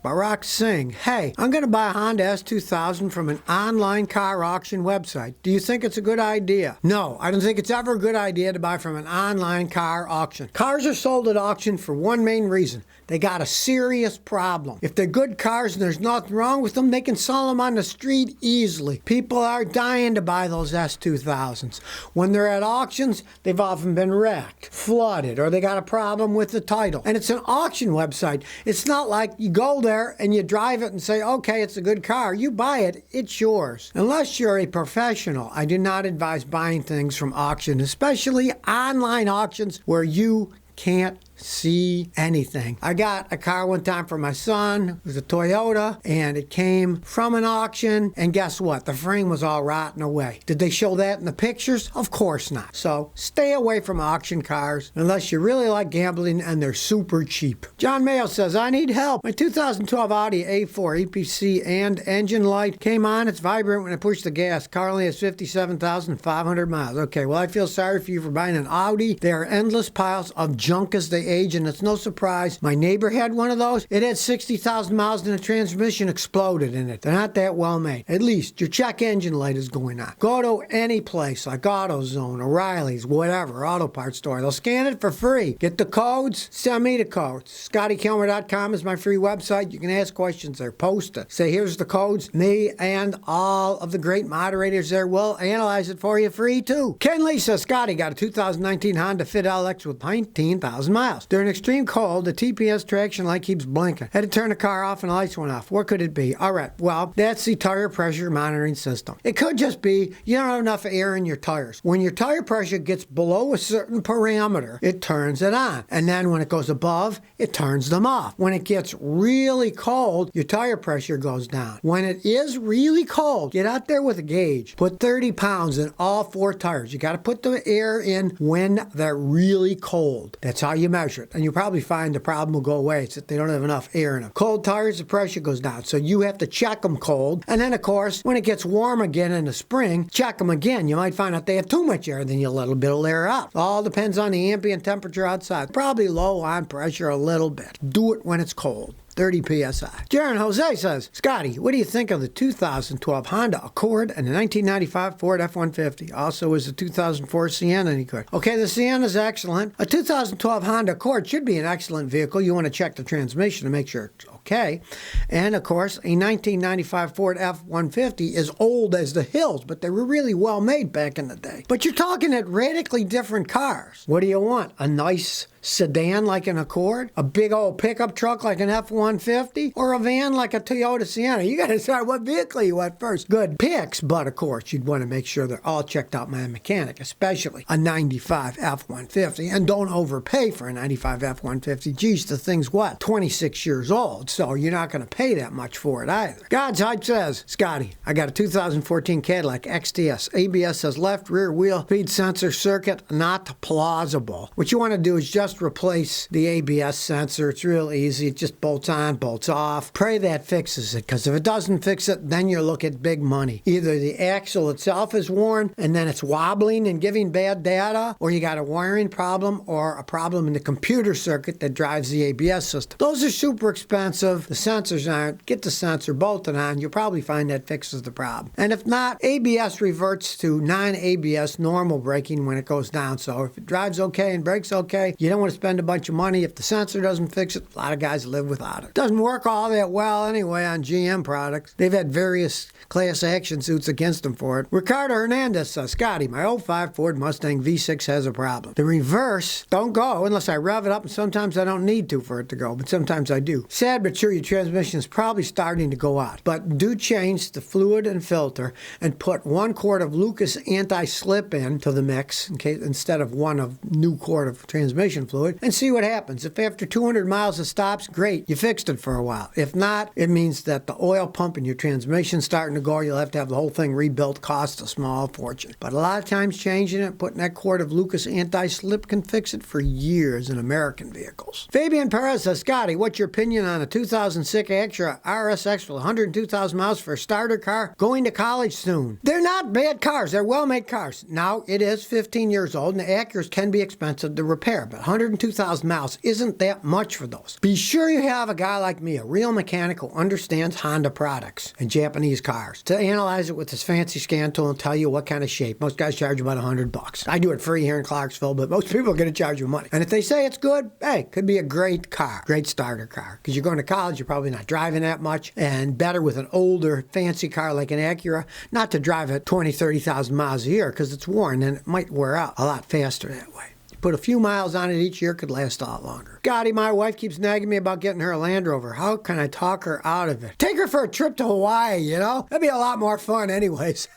Barack Singh. Hey, I'm going to buy a Honda S2000 from an online car auction website. Do you think it's a good idea? No, I don't think it's ever a good idea to buy from an online car auction. Cars are sold at auction for one main reason. They got a serious problem. If they're good cars and there's nothing wrong with them, they can sell them on the street easily. People are dying to buy those S2000s. When they're at auctions, they've often been wrecked, flooded, or they got a problem with the title. And it's an auction website. It's not like you go there and you drive it and say, okay, it's a good car. You buy it, it's yours. Unless you're a professional, I do not advise buying things from auction, especially online auctions where you can't see anything. I got a car one time for my son. It was a Toyota, and it came from an auction, and guess what? The frame was all rotten away. Did they show that in the pictures? Of course not. So stay away from auction cars unless you really like gambling and they're super cheap. John Mayo says, I need help. My 2012 Audi A4 EPC and engine light came on. It's vibrant when I push the gas. Car only has 57,500 miles. Okay, well, I feel sorry for you for buying an Audi. There are endless piles of junk as they age, and it's no surprise. My neighbor had one of those. It had 60,000 miles and the transmission exploded in it. They're not that well made. At least your check engine light is going on. Go to any place like AutoZone, O'Reilly's, whatever, auto parts store. They'll scan it for free. Get the codes, send me the codes. ScottyKilmer.com is my free website. You can ask questions there. Post it. Say, here's the codes. Me and all of the great moderators there will analyze it for you free too. Ken Lee says, Scotty got a 2019 Honda Fit LX with 19,000 miles. During extreme cold, the TPS traction light keeps blinking. Had to turn the car off and the lights went off. What could it be? All right, well, that's the tire pressure monitoring system. It could just be you don't have enough air in your tires. When your tire pressure gets below a certain parameter, it turns it on. And then when it goes above, it turns them off. When it gets really cold, your tire pressure goes down. When it is really cold, get out there with a gauge. Put 30 pounds in all four tires. You got to put the air in when they're really cold. That's how you measure it. And you'll probably find the problem will go away. It's that they don't have enough air in them. Cold tires, the pressure goes down. So you have to check them cold. And then, of course, when it gets warm again in the spring, check them again. You might find out they have too much air, then you let a little air out. All depends on the ambient temperature outside. Probably low on pressure a little bit. Do it when it's cold. 30 PSI. Jaron Jose says, Scotty, what do you think of the 2012 Honda Accord and the 1995 Ford F-150? Also is the 2004 Sienna any good? Okay, the Sienna is excellent. A 2012 Honda Accord should be an excellent vehicle. You want to check the transmission to make sure it's okay. And, of course, a 1995 Ford F-150 is old as the hills, but they were really well made back in the day. But you're talking at radically different cars. What do you want? A nice sedan like an Accord? A big old pickup truck like an F-150? Or a van like a Toyota Sienna? You got to decide what vehicle you want first. Good picks, but of course you'd want to make sure they're all checked out by a mechanic, especially a 95 F-150. And don't overpay for a 95 F-150. Geez, the thing's what? 26 years old, so you're not going to pay that much for it either. God's Hype says, Scotty, I got a 2014 Cadillac XTS. ABS says left rear wheel speed sensor circuit not plausible. What you want to do is just replace the ABS sensor. It's real easy. It just bolts on, bolts off. Pray that fixes it, because if it doesn't fix it, then you look at big money. Either the axle itself is worn and then it's wobbling and giving bad data, or you got a wiring problem or a problem in the computer circuit that drives the ABS system. Those are super expensive. The sensors aren't. Get the sensor bolted on. You'll probably find that fixes the problem. And if not, ABS reverts to non-ABS normal braking when it goes down. So if it drives okay and brakes okay, you don't want to spend a bunch of money. If the sensor doesn't fix it, a lot of guys live without it. Doesn't work all that well anyway on GM products. They've had various class action suits against them for it. Ricardo Hernandez says, Scotty, my 05 Ford Mustang V6 has a problem. The reverse don't go unless I rev it up, and sometimes I don't need to for it to go, but sometimes I do. Sad but true, your transmission is probably starting to go out. But do change the fluid and filter and put 1 quart of Lucas anti-slip in to the mix instead of 1 of new quart of transmission fluid, and see what happens. If after 200 miles it stops, great, you fixed it for a while. If not, it means that the oil pump in your transmission starting to go. You'll have to have the whole thing rebuilt, cost a small fortune. But a lot of times changing it, putting that quart of Lucas anti-slip can fix it for years in American vehicles. Fabian Perez says, Scotty, what's your opinion on a 2006 Acura RSX with 102,000 miles for a starter car, going to college soon. They're not bad cars. They're well-made cars. Now, it is 15 years old, and the Acuras can be expensive to repair, but 102,000 miles isn't that much for those. Be sure you have a guy like me, a real mechanic who understands Honda products and Japanese cars, to analyze it with this fancy scan tool and tell you what kind of shape. Most guys charge about $100. I do it free here in Clarksville, but most people are going to charge you money. And if they say it's good, hey, could be a great car, great starter car. Because you're going to college, you're probably not driving that much, and better with an older, fancy car like an Acura, not to drive at 20, 30,000 miles a year because it's worn and it might wear out a lot faster that way. Put a few miles on it each year, could last a lot longer. Scotty, my wife, keeps nagging me about getting her a Land Rover. How can I talk her out of it? Take her for a trip to Hawaii, you know? That'd be a lot more fun anyways.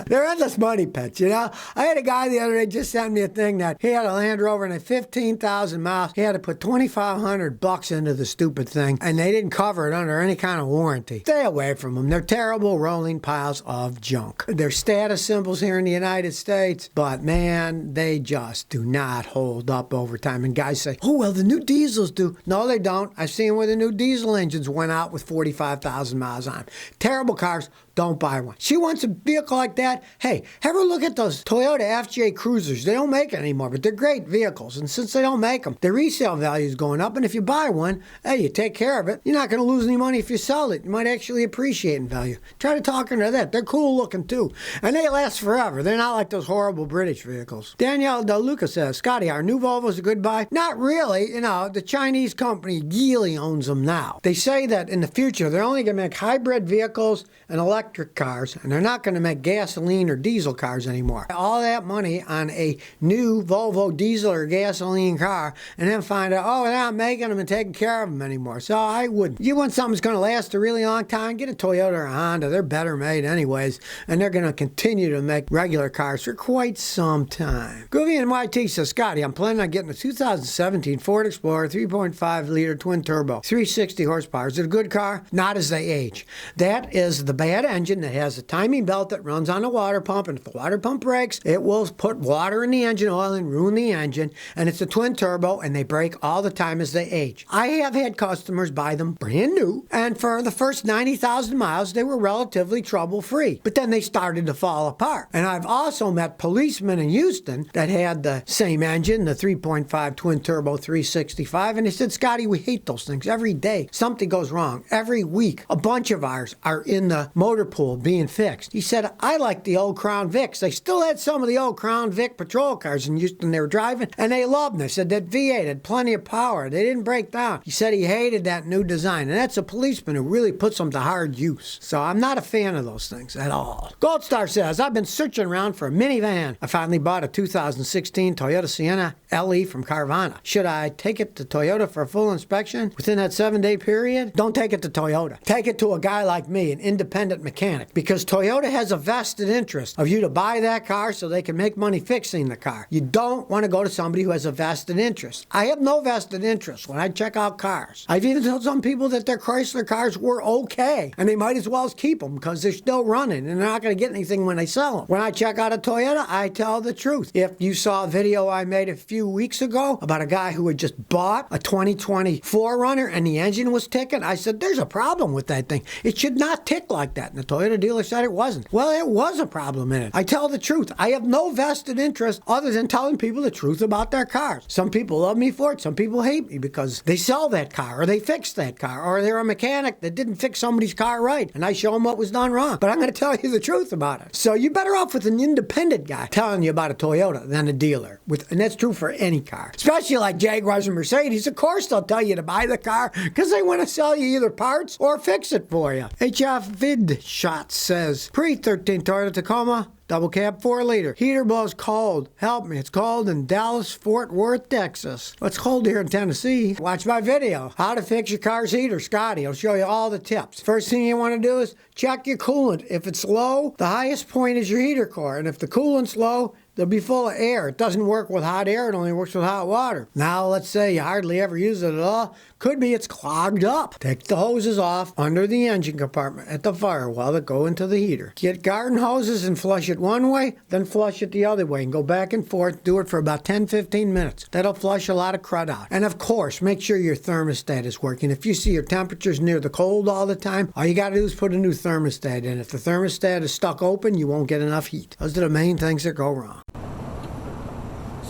They're endless money pits, you know? I had a guy the other day just send me a thing that he had a Land Rover and at 15,000 miles, he had to put $2,500 into the stupid thing, and they didn't cover it under any kind of warranty. Stay away from them. They're terrible rolling piles of junk. They're status symbols here in the United States, but man, they just do not hold up over time. And guys say, oh, well, the new diesels do. No, they don't. I've seen where the new diesel engines went out with 45,000 miles on them. Terrible cars. Don't buy one. She wants a vehicle like that. Hey, ever look at those Toyota FJ Cruisers? They don't make it anymore, but they're great vehicles. And since they don't make them, their resale value is going up. And if you buy one, hey, you take care of it. You're not going to lose any money if you sell it. You might actually appreciate in value. Try to talk into that. They're cool looking too. And they last forever. They're not like those horrible British vehicles. Danielle DeLuca says, Scotty, our new Volvo's a good buy? Not really. You know, the Chinese company Geely owns them now. They say that in the future, they're only going to make hybrid vehicles and electric cars, and they're not going to make gasoline or diesel cars anymore. All that money on a new Volvo diesel or gasoline car, and then find out, oh, they're not making them and taking care of them anymore. So I wouldn't. You want something that's going to last a really long time, get a Toyota or a Honda. They're better made anyways, and they're going to continue to make regular cars for quite some time. Groovy NYT says, Scotty, I'm planning on getting a 2017 Ford Explorer 3.5-liter twin-turbo, 360 horsepower. Is it a good car? Not as they age. That is the bad engine that has a timing belt that runs on a water pump, and if the water pump breaks, it will put water in the engine oil and ruin the engine, and it's a twin turbo, and they break all the time as they age. I have had customers buy them brand new, and for the first 90,000 miles, they were relatively trouble-free, but then they started to fall apart. And I've also met policemen in Houston that had the same engine, the 3.5 twin turbo 365, and they said, Scotty, we hate those things. Every day, something goes wrong. Every week, a bunch of ours are in the motor pool being fixed. He said, I like the old Crown Vics. They still had some of the old Crown Vic patrol cars in Houston they were driving, and they loved them. They said that V8 had plenty of power. They didn't break down. He said he hated that new design, and that's a policeman who really puts them to hard use. So I'm not a fan of those things at all. Gold Star says, I've been searching around for a minivan. I finally bought a 2016 Toyota Sienna LE from Carvana. Should I take it to Toyota for a full inspection within that 7-day period? Don't take it to Toyota. Take it to a guy like me, an independent mechanic, because Toyota has a vested interest of you to buy that car so they can make money fixing the car. You don't want to go to somebody who has a vested interest. I have no vested interest when I check out cars. I've even told some people that their Chrysler cars were okay, and they might as well keep them because they're still running and they're not going to get anything when they sell them. When I check out a Toyota, I tell the truth. If you saw a video I made a few weeks ago about a guy who had just bought a 2020 4Runner and the engine was ticking, I said, there's a problem with that thing. It should not tick like that. And the Toyota dealer said it wasn't. Well, it was a problem in it. I tell the truth. I have no vested interest other than telling people the truth about their cars. Some people love me for it. Some people hate me because they sell that car or they fix that car or they're a mechanic that didn't fix somebody's car right and I show them what was done wrong. But I'm going to tell you the truth about it. So you're better off with an independent guy telling you about a Toyota than a dealer. And that's true for any car. Especially like Jaguars and Mercedes. Of course they'll tell you to buy the car because they want to sell you either parts or fix it for you. HF Vid Shot says, pre-13 Toyota Tacoma, double cab 4-liter. Heater blows cold. Help me. It's cold in Dallas, Fort Worth, Texas. Well, it's cold here in Tennessee. Watch my video. How to fix your car's heater. Scotty will show you all the tips. First thing you want to do is check your coolant. If it's low, the highest point is your heater core. And if the coolant's low, they'll be full of air. It doesn't work with hot air, it only works with hot water. Now let's say you hardly ever use it at all. Could be it's clogged up. Take the hoses off under the engine compartment at the firewall that go into the heater. Get garden hoses and flush it one way, then flush it the other way, and go back and forth. Do it for about 10-15 minutes. That'll flush a lot of crud out. And of course, make sure your thermostat is working. If you see your temperature's near the cold all the time, all you gotta do is put a new thermostat in. If the thermostat is stuck open, you won't get enough heat. Those are the main things that go wrong.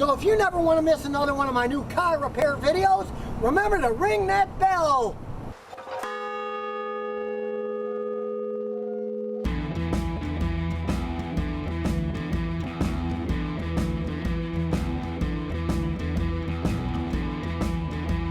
So if you never want to miss another one of my new car repair videos, remember to ring that bell.